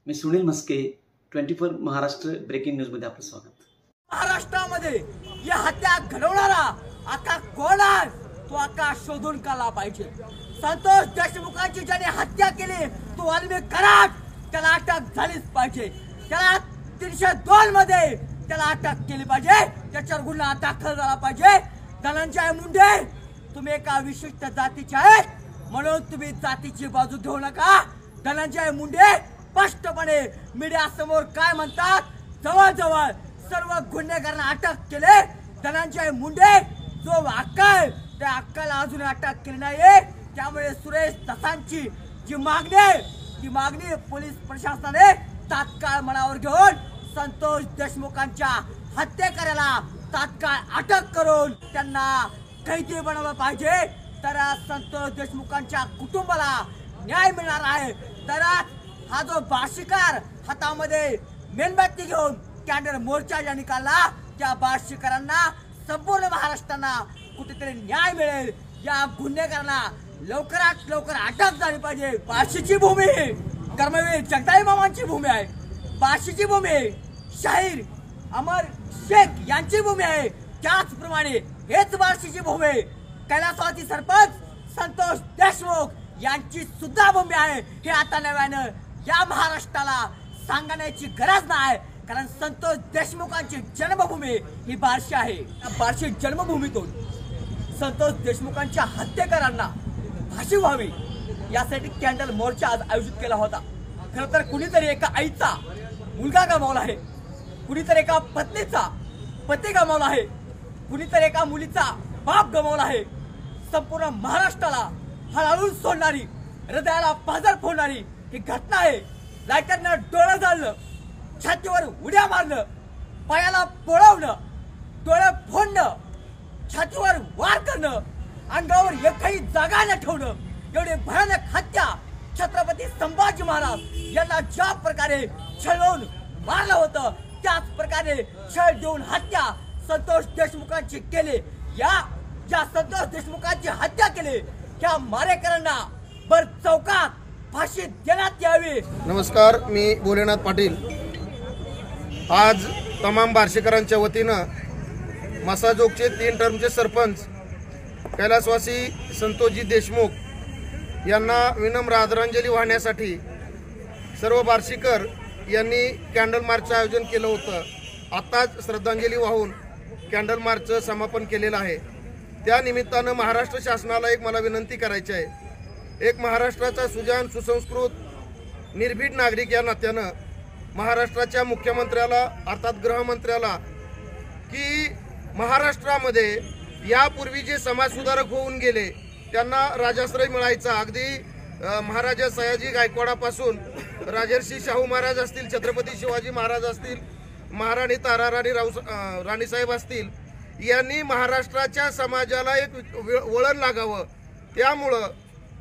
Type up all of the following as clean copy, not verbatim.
मी Sunil Maske 24 Maharashtra breaking news मध्ये आपलं स्वागत। महाराष्ट्रामध्ये या हत्या घडवणारा आता कोण आहे तो आता शोधून काढला पाहिजे। संतोष देशमुखांची ज्याने हत्या केली तो वाल्मिक कराड, त्याला अटक झालीच पाहिजे। त्याला 302 मध्ये त्याला अटक केली पाहिजे, त्याच्यावर गुन्हा दाखल झाला पाहिजे। धनंजय मुंडे, तुम्ही एका विशिष्ट जातीचे आहेत म्हणून तुम्ही जातीची बाजू घेऊ नका। धनंजय मुंडे स्पष्टपणे मीडिया समोर काय म्हणतात, जवळजवळ सर्व गुन्हेगारांना अटक केले। धनंजय मुंडे जो अक्कल, त्या अक्कलला अजून अटक केली नाही। त्यामुळे सुरेश दसांची जी मागणी आहे ती मागणी पोलीस प्रशासनाने तात्काळ मनावर घेऊन संतोष देशमुखांच्या हत्येकऱ्याला तात्काळ अटक करून त्यांना कैदी बनवलं पाहिजे। तर संतोष देशमुखांच्या कुटुंबाला न्याय मिळणार आहे। तर हा जो बार्शीकर हातामध्ये मेणबत्ती घेऊन कॅन्डल मोर्चा ज्यांनी काढला त्या बार्शीकरांना संपूर्ण महाराष्ट्राला कुठेतरी न्याय मिळेल। या गुन्हेगारांना लवकरात लवकर अटक झाली पाहिजे। बार्शीची भूमी कर्मवीर जगदाई मामांची भूमी आहे, बार्शीची भूमी शाहीर अमर शेख यांची भूमी आहे, त्याचप्रमाणे हेच बार्शीची भूमी कैलासवासी सरपंच संतोष देशमुख यांची सुद्धा भूमी आहे। हे आता नव्यानं या महाराष्ट्राला सांगण्याची गरज नाही, कारण संतोष देशमुखांची जन्मभूमी ही बार्शी आहे। बार्शी जन्मभूमीतून संतोष देशमुखांच्या हत्येकरांना फाशी व्हावी यासाठी कॅन्डल मोर्चा आज आयोजित केला होता। खरं तर कुणीतरी एका आईचा मुलगा गमावला आहे, कुणीतरी एका पत्नीचा पती गमावला आहे, कुणीतरी एका मुलीचा बाप गमावला आहे। संपूर्ण महाराष्ट्राला हळहळून सोडणारी, हृदयाला पाझर फोडणारी ही घटना आहे। लाईटरनं डोळं जाळलं, छातीवर उड्या मारलं, पायाला पोळवलं, डोळे फोडणं, छातीवर वार करणं, अंगावर एकही जागा न ठेवणं, एवढी भयानक हत्या छत्रपती संभाजी महाराज यांना ज्या प्रकारे छळवून मारलं होतं त्याच प्रकारे छळ देऊन हत्या संतोष देशमुखांची केली। या ज्या संतोष देशमुखांची हत्या केली त्या मारेकरांना भर चौकात फाशी देण्यात यावी। नमस्कार, मी भोलेनाथ पाटील। आज तमाम बार्शीकरांच्या वतीनं मसाजोगचे 3 टर्मचे सरपंच कैलासवासी संतोषजी देशमुख यांना विनम्र आदरांजली वाहण्यासाठी सर्व बार्शीकर यांनी कॅन्डल मार्चचं आयोजन केलं होतं। आताच श्रद्धांजली वाहून कॅन्डल मार्चचं समापन केलेलं आहे। त्या निमित्तानं महाराष्ट्र शासनाला एक मला विनंती करायची आहे। एक महाराष्ट्राचा सुजाण सुसंस्कृत निर्भीड नागरिक या नात्यानं महाराष्ट्राच्या मुख्यमंत्र्याला अर्थात गृहमंत्र्याला की महाराष्ट्रामध्ये यापूर्वी जे समाजसुधारक होऊन गेले त्यांना राजाश्रय मिळायचा। अगदी महाराजा सयाजी गायकवाडापासून राजर्षी शाहू महाराज असतील, छत्रपती शिवाजी महाराज असतील, महाराणी ताराराणी राणीसाहेब असतील, यांनी महाराष्ट्राच्या समाजाला एक वळण लागावं। त्यामुळं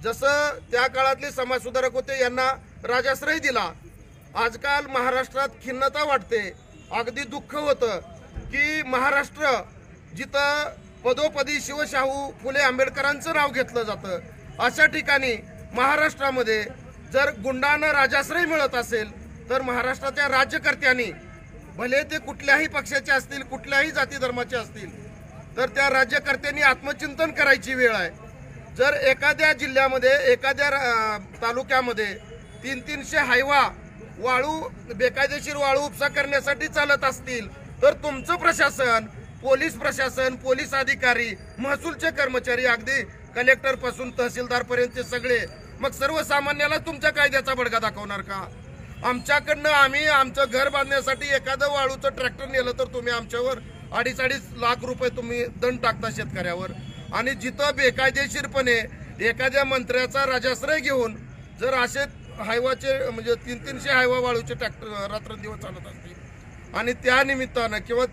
जसं त्या काळातले समाजसुधारक होते यांना राजाश्रय दिला। आजकाल महाराष्ट्रात खिन्नता वाटते, अगदी दुःख होतं की महाराष्ट्र जिथं पदोपदी शिवशाहू फुले आंबेडकरांचं नाव घेतलं जातं अशा ठिकाणी महाराष्ट्रामध्ये जर गुंडांना राजाश्रय मिळत असेल तर महाराष्ट्राच्या राज्यकर्त्यांनी, भले ते कुठल्याही पक्षाचे असतील, कुठल्याही जाती धर्माचे असतील, तर त्या राज्यकर्त्यांनी आत्मचिंतन करायची वेळ आहे। जर एखाद्या जिल्ह्यामध्ये एखाद्या तालुक्यामध्ये 300 हायवा वाळू बेकायदेशीर वाळू उपसा करण्यासाठी चालत असतील तर तुमचं प्रशासन, पोलीस प्रशासन, पोलीस अधिकारी, महसूलचे कर्मचारी, अगदी कलेक्टर पासून तहसीलदार पर्यंतचे सगळे, मग सर्वसामान्याला तुमच्या कायद्याचा बडगा दाखवणार का? आमच्याकडनं आम्ही आमचं घर बांधण्यासाठी एखादं वाळूचं ट्रॅक्टर नेलं तर तुम्ही आमच्यावर 2.5 लाख रुपये तुम्ही दंड टाकता शेतकऱ्यावर। आणि जिथं बेकायदेशीरपणे एखाद्या मंत्र्याचा राजाश्रय घेऊन जर असे हायवाचे म्हणजे 300 हायवा वाळूचे ट्रॅक्टर रात्रंदिवस चालत असतील आणि त्या निमित्तानं किंवा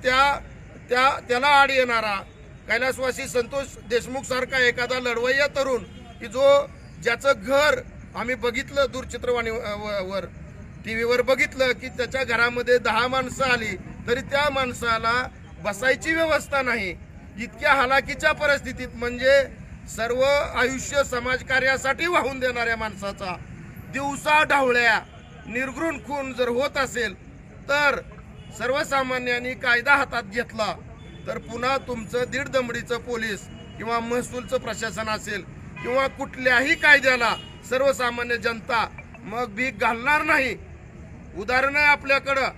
त्याला आड येणारा कैलासवासी संतोष देशमुख सारखा एखादा लढवय्या तरुण की ज्याचं घर आम्ही बघितलं दूरचित्रवाणीवर टीव्हीवर बघितलं की त्याच्या घरामध्ये 10 माणसं आली तरी त्या माणसाला बसायची व्यवस्था नाही। इतक्या हालाकीच्या परिस्थितीत म्हणजे सर्व आयुष्य समाजकार्यासाठी वाहून देणाऱ्या माणसाचा दिवसा ढवळ्या निर्घृण खून जर होत असेल तर सर्वसामान्यांनी कायदा हातात घेतला तर पुन्हा तुमचं दीड दमडीचं पोलीस किंवा महसूलचं प्रशासन असेल किंवा कुठल्याही कायद्याला सर्वसामान्य जनता मग भीक घालणार नाही. उदाहरण आहे आपल्याकडं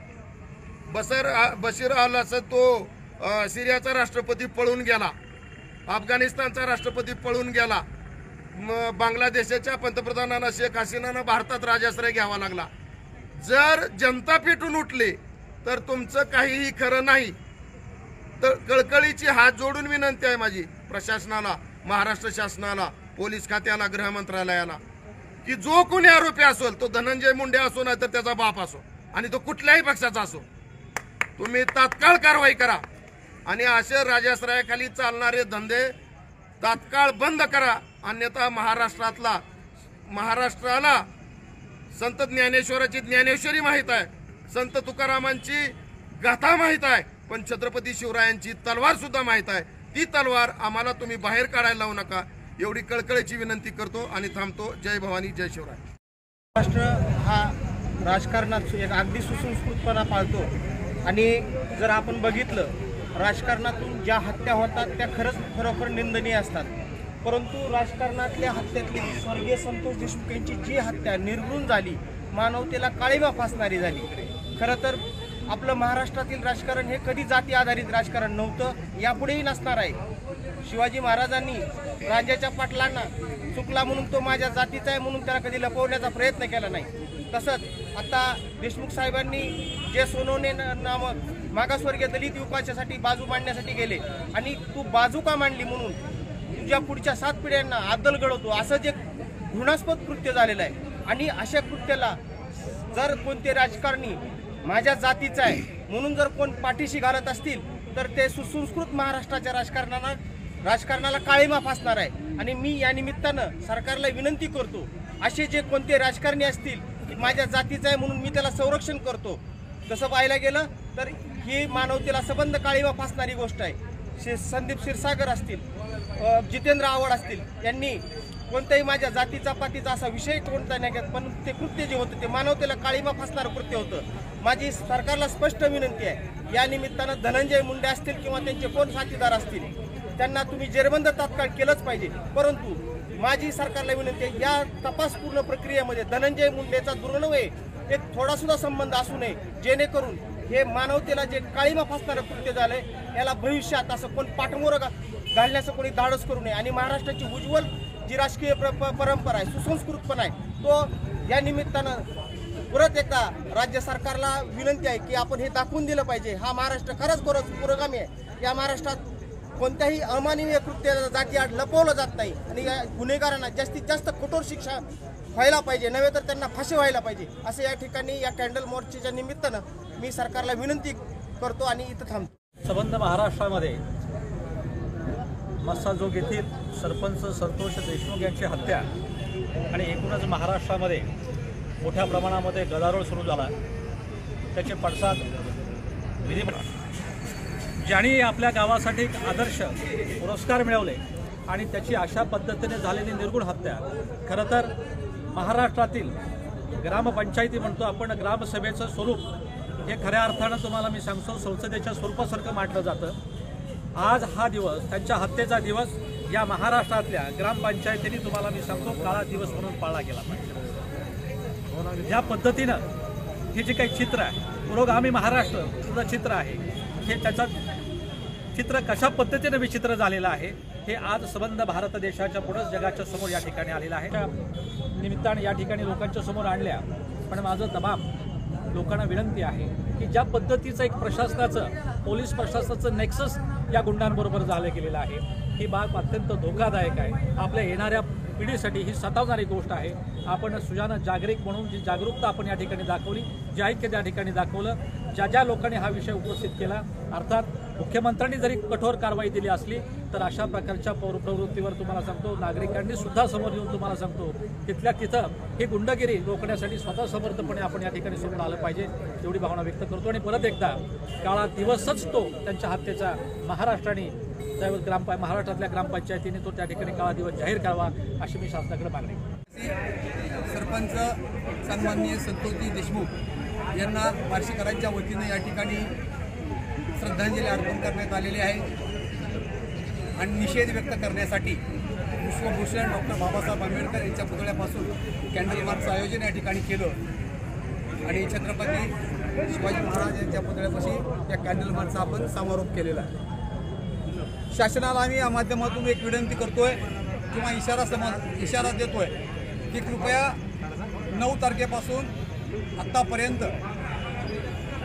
बशीर अल असद तो सिरियाचा राष्ट्रपती पळून गेला, अफगाणिस्तानचा राष्ट्रपती पळून गेला, बांगलादेशाच्या पंतप्रधानांना शेख हसीनानं भारतात राजाश्रय घ्यावा लागला. जर जनता पेटून उठली तर तुमचं काहीही खरं नाही. तर कळकळीची हात जोडून विनंती आहे माझी प्रशासनाला, महाराष्ट्र शासनाला, पोलीस खात्याला, गृह मंत्रालयाला की जो कोणी आरोपी असेल तो धनंजय मुंडे असो नाही तर त्याचा बाप असो आणि तो कुठल्याही पक्षाचा असो, तुम्ही तात्काळ कारवाई करा आणि असे राजाश्रयाखाली चालणारे धंदे तात्काळ बंद करा. अन्यथा महाराष्ट्राला संत ज्ञानेश्वराची ज्ञानेश्वरी माहीत आहे, संत तुकारामांची गाथा माहीत आहे, पण छत्रपती शिवरायांची तलवार सुद्धा माहीत आहे. ती तलवार आम्हाला तुम्ही बाहेर काढायला लावू नका एवढी कळकळीची विनंती करतो आणि थांबतो. जय भवानी, जय शिवराय. महाराष्ट्र हा राजकारणात एक अगदी सुसंस्कृतपणा पाळतो आणि जर आपण बघितलं राजकारणातून ज्या हत्या होतात त्या खरोखर निंदनीय असतात. परंतु राजकारणातल्या हत्यातली स्वर्गीय संतोष देशमुख यांची जी हत्या निर्घृण झाली, मानवतेला काळिमा फासणारी झाली. खरं तर आपलं महाराष्ट्रातील राजकारण हे कधी जाती आधारित राजकारण नव्हतं, यापुढेही नसणार आहे. शिवाजी महाराजांनी राजाच्या पाटलांना चुकला म्हणून तो माझ्या जातीचा आहे म्हणून त्याला कधी लपवण्याचा प्रयत्न केला नाही. तसंच आता देशमुख साहेबांनी जे सोनवणे नामक मागासवर्गीय दलित युवकांच्यासाठी बाजू मांडण्यासाठी गेले आणि तू बाजू का मांडली म्हणून तुझ्या पुढच्या 7 पिढ्यांना आदल घडवतो असं जे घृणास्पद कृत्य झालेलं आहे. आणि अशा कृत्याला जर कोणते राजकारणी माझ्या जातीचा आहे म्हणून जर कोण पाठीशी घालत असतील तर ते सुसंस्कृत महाराष्ट्राच्या राजकारणाला काळिमा फासणार आहे. आणि मी या निमित्तानं सरकारला विनंती करतो, असे जे कोणते राजकारणी असतील की माझ्या जातीचा आहे म्हणून मी त्याला संरक्षण करतो, तसं पाहायला गेलं तर ही मानवतेला संबंध काळिमा फासणारी गोष्ट आहे. संदीप क्षीरसागर असतील, जितेंद्र आव्हाड असतील, यांनी कोणत्याही माझ्या जातीचा पातीचा असा विषय कोणता नाही घेत, पण ते कृत्य जे होतं ते मानवतेला काळिमा फासणारं कृत्य होतं. माझी सरकारला स्पष्ट विनंती आहे, या निमित्तानं धनंजय मुंडे असतील किंवा त्यांचे कोण साथीदार असतील त्यांना तुम्ही जेरबंद तात्काळ केलंच पाहिजे. परंतु माझी सरकारला विनंती आहे, या तपास पूर्ण प्रक्रियेमध्ये धनंजय मुंडेचा दुर्नव्हे एक थोडासुद्धा संबंध असू नये, जेणेकरून हे मानवतेला जे काळिमा फासणारं कृत्य झालंय याला भविष्यात असं कोण पाठमोरं घालण्याचं कोणी धाडस करू नये. आणि महाराष्ट्राची उज्ज्वल जी राजकीय परंपरा आहे, सुसंस्कृतपणा आहे, तो या निमित्तानं परत एकदा राज्य सरकारला विनंती आहे की आपण हे दाखवून दिलं पाहिजे. हा महाराष्ट्र खरंच पुरोगामी आहे. या महाराष्ट्रात कोणत्याही अमानवीय कृत्य जातीआड लपवलं जात नाही आणि या गुन्हेगारांना जास्तीत जास्त कठोर शिक्षा व्हायला पाहिजे, नव्हे तर त्यांना फाशी व्हायला पाहिजे, असं या ठिकाणी या कॅन्डल मोर्चेच्या निमित्तानं मी सरकारला विनंती करतो आणि इथं थांबतो. संबंध महाराष्ट्रामध्ये मस्साजोग येथील सरपंच संतोष देशमुख यांची हत्या आणि एकूणच महाराष्ट्रामध्ये मोठ्या प्रमाणामध्ये गदारोळ सुरू झाला. त्याचे पडसाद ज्यांनी आपल्या गावासाठी एक आदर्श पुरस्कार मिळवले आणि त्याची अशा पद्धतीने झालेली निर्गुण हत्या, खरं तर महाराष्ट्रातील ग्रामपंचायती म्हणतो आपण, ग्रामसभेचं स्वरूप हे खऱ्या अर्थानं तुम्हाला मी सांगतो संसदेच्या स्वरूपासारखं मांडलं जातं. आज हा दिवस, त्यांच्या हत्येचा दिवस या महाराष्ट्रातल्या ग्रामपंचायतींनी तुम्हाला मी सांगतो काळा दिवस म्हणून पाळला गेला पाहिजे. ज्या पद्धतीनं हे जे काही चित्र आहे, पुरोगामी महाराष्ट्र चित्र आहे, हे त्याचं चित्र कशा पद्धतीनं विचित्र झालेलं आहे हे आज संबंध भारत देशाच्या पुढं जगाच्या समोर या ठिकाणी आलेलं आहे. त्या निमित्ताने या ठिकाणी लोकांच्या समोर आणल्या. पण माझं तमाम लोकांना विनंती आहे की ज्या पद्धतीचं एक प्रशासनाचं, पोलीस प्रशासनाचं नेक्सस या गुंडांबरोबर झालं गेलेलं आहे, ही बाब अत्यंत धोकादायक आहे. आपल्या येणाऱ्या पिढीसाठी ही सतावणारी गोष्ट आहे. आपण सुजाण जागरिक म्हणून जी जागरूकता आपण या ठिकाणी दाखवली, जे ऐक्य त्या ठिकाणी दाखवलं, ज्या लोकांनी हा विषय उपस्थित केला, अर्थात मुख्यमंत्र्यांनी जरी कठोर कारवाई दिली असली तर अशा प्रकारच्या प्रवृत्तीवर तुम्हाला सांगतो नागरिकांनी सुद्धा समोर येऊन तुम्हाला सांगतो तिथल्या तिथं ही गुंडगिरी रोखण्यासाठी स्वतः समर्थपणे आपण या ठिकाणी समोर आलं पाहिजे एवढी भावना व्यक्त करतो. आणि परत एकदा काळा दिवसच तो त्यांच्या हत्येचा महाराष्ट्राने महाराष्ट्रातल्या ग्रामपंचायतीने तो त्या ठिकाणी काळा दिवस जाहीर करावा अशी मी शासनाकडे मागणी. सरपंच सन्माननीय संतोषजी देशमुख यांना बार्शीकरांच्या वतीने या ठिकाणी श्रद्धांजली अर्पण करण्यात आलेली आहे आणि निषेध व्यक्त करण्यासाठी विश्वभूषण डॉक्टर बाबासाहेब आंबेडकर यांच्या पुतळ्यापासून कॅन्डल मार्चचं आयोजन या ठिकाणी केलं आणि छत्रपती शिवाजी महाराज यांच्या पुतळ्यापाशी या कॅन्डल मार्चचा आपण समारोप केलेला आहे। शासनाला आम्ही या माध्यमातून एक विनंती करतोय किंवा इशारा देतोय की कृपया 9 तारखेपासून आत्तापर्यंत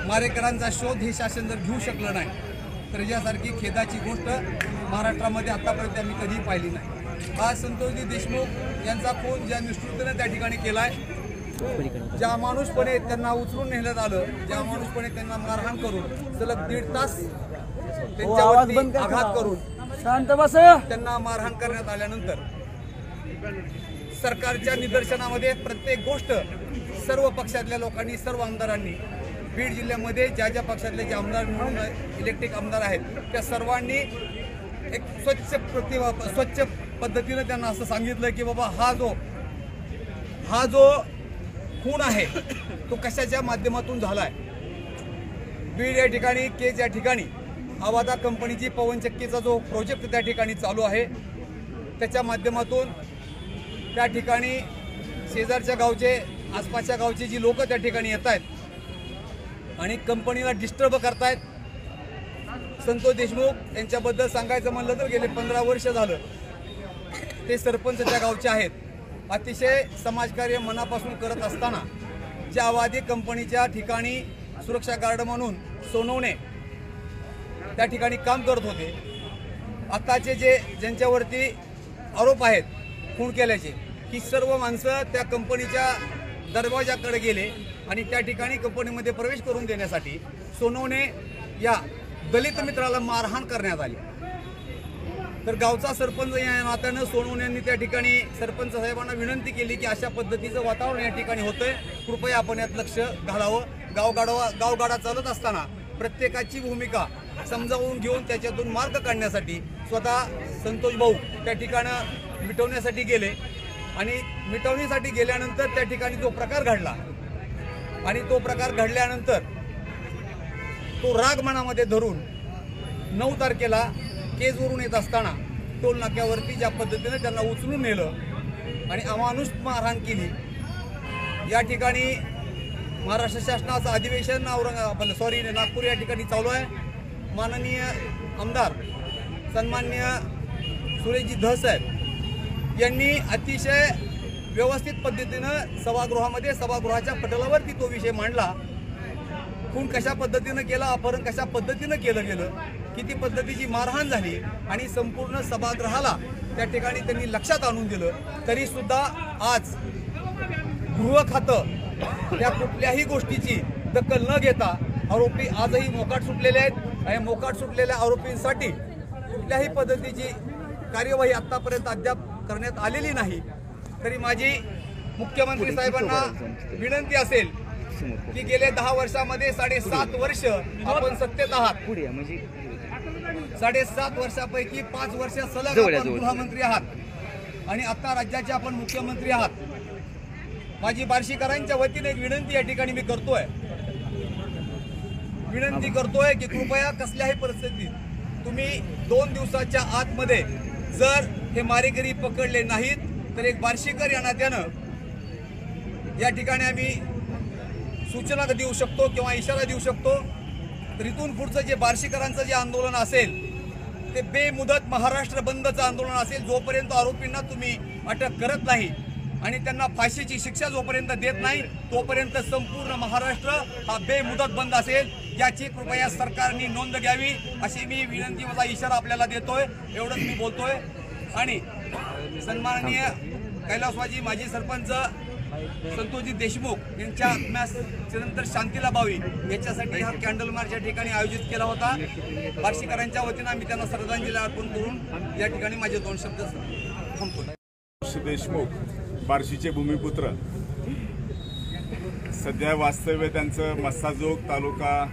मारेकरांचा शोध हे शासन जर घेऊ शकलं नाही तर यासारखी खेदाची गोष्ट महाराष्ट्रामध्ये आत्तापर्यंत आम्ही कधीही पाहिली नाही। आज संतोषजी देशमुख यांचा खून ज्या निष्ठुरतेने त्या ठिकाणी केला आहे, ज्या माणूसपणे त्यांना उचलून नेण्यात आलं, ज्या माणूसपणे त्यांना मारहाण करून सलग 1.5 तास त्यांच्यावरती आघात करून त्यांना मारहाण करण्यात आल्यानंतर सरकारच्या निदर्शनामध्ये प्रत्येक गोष्ट सर्व पक्षातल्या लोकांनी, सर्व आमदारांनी, बीड जिल्ह्यामध्ये ज्या ज्या पक्षातले जे आमदार म्हणून इलेक्टेड आमदार आहेत त्या सर्वांनी एक स्वच्छ पद्धतीने त्यांना असं सांगितलं की बाबा हा जो खून आहे तो कशाच्या माध्यमातून झाला आहे। बीड या ठिकाणी केज या ठिकाणी आवादा कंपनीची पवनचक्कीचा जो प्रोजेक्ट त्या ठिकाणी चालू आहे त्याच्या माध्यमातून त्या ठिकाणी शेजारच्या गावचे, आसपासच्या गावचे जी लोक त्या ठिकाणी येत आहेत आणि कंपनीला डिस्टर्ब करतायत। संतोष देशमुख यांच्याबद्दल सांगायचं म्हणलं तर गेले 15 वर्ष झालं ते सरपंच त्या गावचे आहेत। अतिशय समाजकार्य मनापासून करत असताना ज्या आवादी कंपनीच्या ठिकाणी सुरक्षा गार्ड म्हणून सोनवणे त्या ठिकाणी काम करत होते, आताचे ज्यांच्यावरती आरोप आहेत खून केल्याचे, ही सर्व माणसं त्या कंपनीच्या दरवाजाकडे गेले आणि त्या ठिकाणी कंपनीमध्ये प्रवेश करून देण्यासाठी सोनवणे या दलित मित्राला मारहाण करण्यात आली। तर गावचा सरपंच या नात्यानं सोनवणे यांनी त्या ठिकाणी सरपंच साहेबांना विनंती केली की अशा पद्धतीचं वातावरण या ठिकाणी होतंय, कृपया आपण यात लक्ष घालावं। गावगाडा चालत असताना प्रत्येकाची भूमिका समजावून घेऊन त्याच्यातून मार्ग काढण्यासाठी स्वतः संतोष भाऊ त्या ठिकाणं मिटवण्यासाठी गेले आणि मिटवण्यासाठी गेल्यानंतर त्या ठिकाणी जो प्रकार घडला आणि तो प्रकार घडल्यानंतर तो राग मनामध्ये धरून 9 तारखेला केजवरून येत असताना टोल नाक्यावरती ज्या पद्धतीने त्यांना उचलून नेलं आणि अमानुष मारहाण केली। या ठिकाणी महाराष्ट्र शासनाचं अधिवेशन नागपूर या ठिकाणी चालू आहे। माननीय आमदार सन्माननीय सुरेशजी धसाहेब यांनी अतिशय व्यवस्थित पद्धतीनं सभागृहाच्या पटलावरती तो विषय मांडला। खून कशा पद्धतीनं केला, अपहरण कशा पद्धतीनं केलं गेलं, किती पद्धतीची मारहाण झाली आणि संपूर्ण सभागृहाला त्या ठिकाणी त्यांनी लक्षात आणून दिलं। तरी सुद्धा आज गृह खातं त्या कुठल्याही गोष्टीची दखल न घेता आरोपी आजही मोकाट सुटलेले आहेत आणि मोकाट सुटलेल्या आरोपींसाठी कुठल्याही पद्धतीची कार्यवाही आतापर्यंत अद्याप करण्यात आलेली नाही। तरी माझी मुख्यमंत्री साहेबांना विनंती असेल की गेले 10 वर्षामध्ये 7.5 वर्ष आपण सत्तेत आहात, 7.5 वर्षापैकी 5 वर्ष सलग आपण गृहमंत्री आहात आणि आता राज्याचे आपण मुख्यमंत्री आहात। माझी बार्शीकरांच्या वतीने एक विनंती या ठिकाणी मी करतोय की कृपया कसल्याही परिस्थितीत तुम्ही 2 दिवसाच्या आतमध्ये जर हे मारेकरी पकडले नाहीत तर एक बार्शीकर या नात्यानं या ठिकाणी आम्ही सूचना देऊ शकतो किंवा इशारा देऊ शकतो। तर इथून पुढचं जे बार्शीकरांचं जे आंदोलन असेल ते बेमुदत महाराष्ट्र बंदचं आंदोलन असेल। जोपर्यंत आरोपींना तुम्ही अटक करत नाही आणि त्यांना फाशीची शिक्षा जोपर्यंत देत नाही तोपर्यंत संपूर्ण महाराष्ट्र हा बेमुदत बंद असेल, याची कृपया सरकारने नोंद घ्यावी अशी मी विनंती, माझा इशारा आपल्याला देतोय। एवढंच मी बोलतोय आणि सन्माननीय कैलासवासी माजी सरपंच संतोषजी देशमुख यांच्या आत्म्यानंतर शांतीला भावी याच्यासाठी हा कॅन्डल मार्च या ठिकाणी आयोजित केला होता। बार्शीकरांच्या वतीनं आम्ही त्यांना श्रद्धांजली अर्पण करून या ठिकाणी माझे 2 शब्द थांबतो। देशमुख बार्शीचे भूमिपुत्र, सध्या वास्तव्य त्यांचं मस्साजोग तालुका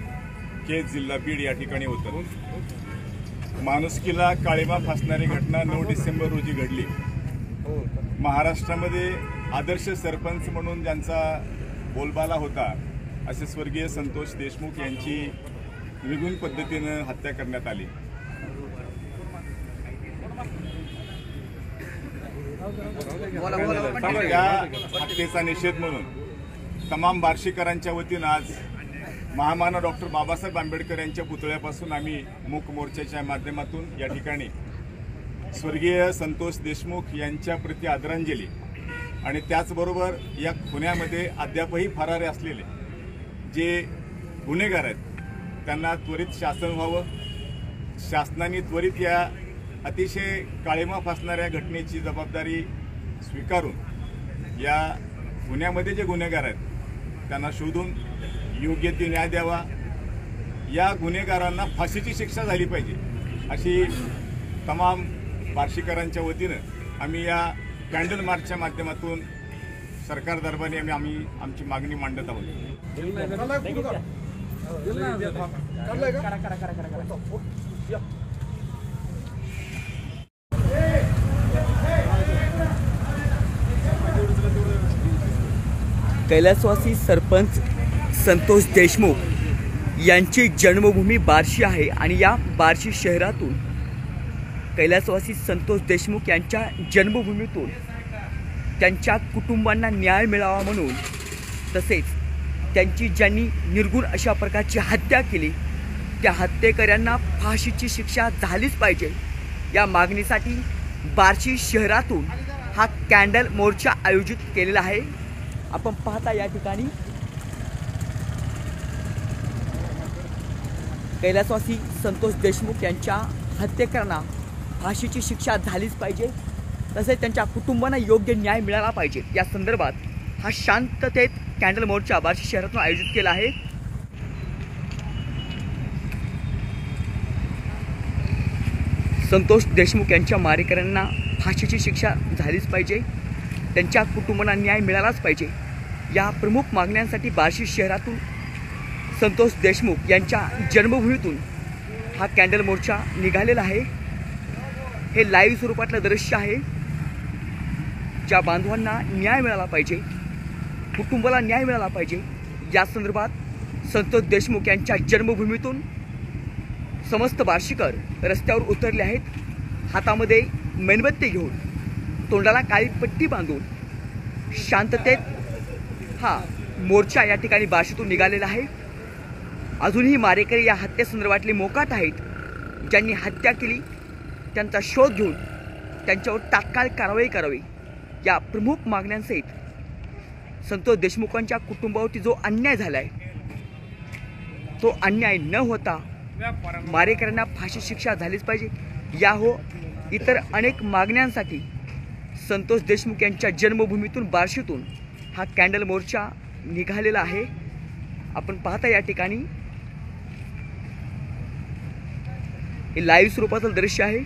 केज जिल्हा बीड या ठिकाणी होतं। माणुसकीला काळिमा फासणारी घटना 9 डिसेंबर रोजी घडली। महाराष्ट्रामध्ये आदर्श सरपंच म्हणून ज्यांचा बोलबाला होता असे स्वर्गीय संतोष देशमुख यांची निर्घृण पद्धतीनं हत्या करण्यात आली। त्या हत्येचा निषेध म्हणून तमाम बार्शीकरांच्या वतीनं आज महामानव डॉक्टर बाबासाहेब आंबेडकर यांच्या पुतळ्यापासून आम्ही मूक मोर्चाच्या माध्यमातून या ठिकाणी स्वर्गीय संतोष देशमुख यांच्या प्रति आदरांजली आणि त्याचबरोबर या गुन्ह्यामध्ये अद्यापही फरारी असलेले जे गुन्हेगार आहेत त्यांना त्वरित शासन व्हावं, शासनाने त्वरित या अतिशय काळीमा फासणाऱ्या घटनेची जबाबदारी स्वीकारून या गुन्ह्यामध्ये जे गुन्हेगार आहेत त्यांना शोधून योग्य ते न्याय द्यावा, या गुन्हेगारांना फाशीची शिक्षा झाली पाहिजे अशी तमाम बार्शीकरांच्या वतीनं आम्ही या कॅन्डल मार्चच्या माध्यमातून सरकार दरबारी आम्ही आमची मागणी मांडत आहोत। कैलासवासी सरपंच संतोष देशमुख यांची जन्मभूमी बार्शी आहे आणि या बार्शी शहरातून कैलासवासी संतोष देशमुख यांच्या जन्मभूमीतून त्यांच्या कुटुंबांना न्याय मिळावा म्हणून तसेच त्यांची ज्यांनी निर्गुण अशा प्रकारची हत्या केली त्या हत्येकऱ्यांना फाशीची शिक्षा झालीच पाहिजे या मागणीसाठी बार्शी शहरातून हा कॅन्डल मोर्चा आयोजित केलेला आहे। आपण पाहता या ठिकाणी कैलासवासी संतोष देशमुख यांच्या हत्येकरांना फाशीची शिक्षा झालीच पाहिजे तसेच त्यांच्या कुटुंबांना योग्य न्याय मिळाला पाहिजे या संदर्भात हा शांततेत कॅन्डल मोर्चा बार्शी शहरातून आयोजित केला आहे। संतोष देशमुख यांच्या मारेकऱ्यांना फाशीची शिक्षा झालीच पाहिजे, त्यांच्या कुटुंबांना न्याय मिळालाच पाहिजे या प्रमुख मागण्यांसाठी बार्शी शहरातून संतोष देशमुख यांच्या जन्मभूमीतून हा कॅन्डल मोर्चा निघालेला आहे। हे लाईव्ह स्वरूपातलं दृश्य आहे। ज्या बांधवांना न्याय मिळाला पाहिजे, कुटुंबाला न्याय मिळाला पाहिजे या संदर्भात संतोष देशमुख यांच्या जन्मभूमीतून समस्त बार्शीकर रस्त्यावर उतरले आहेत। हातामध्ये मेणबत्ती घेऊन, तोंडाला काळी पट्टी बांधून शांततेत हा मोर्चा या ठिकाणी बार्शीतून निघालेला आहे। अजूनही मारेकरी या हत्येसंदर्भातले मोकाट आहेत। ज्यांनी हत्या केली त्यांचा शोध घेऊन त्यांच्यावर तात्काळ कारवाई करावी या प्रमुख मागण्यांसहित संतोष देशमुखांच्या कुटुंबावरती जो अन्याय झाला आहे तो अन्याय न होता मारेकऱ्यांना फाशी शिक्षा झालीच पाहिजे या हो इतर अनेक मागण्यांसाठी संतोष देशमुख यांच्या जन्मभूमीतून बार्शीतून हा कॅन्डल मोर्चा निघालेला आहे। आपण पाहता या ठिकाणी हे लाईव्ह स्वरूपाचं दृश्य आहे।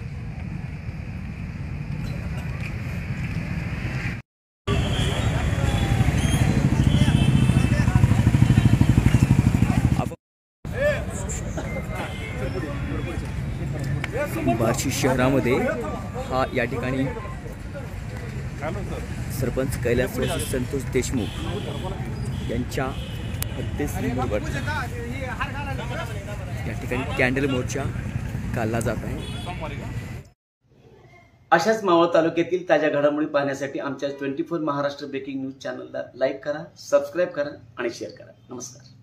बार्शी शहरामध्ये हा या ठिकाणी सरपंच कैलासवासी संतोष देशमुख यांच्या हत्येसंदर्भात या ठिकाणी कॅन्डल मोर्चा काढला जात आहे। अशाच मावळ तालुक्यातील ताज्या घडामोडी पाहण्यासाठी आमच्या 24 महाराष्ट्र ब्रेकिंग न्यूज चॅनलला लाईक करा, सबस्क्राईब करा आणि शेअर करा। नमस्कार।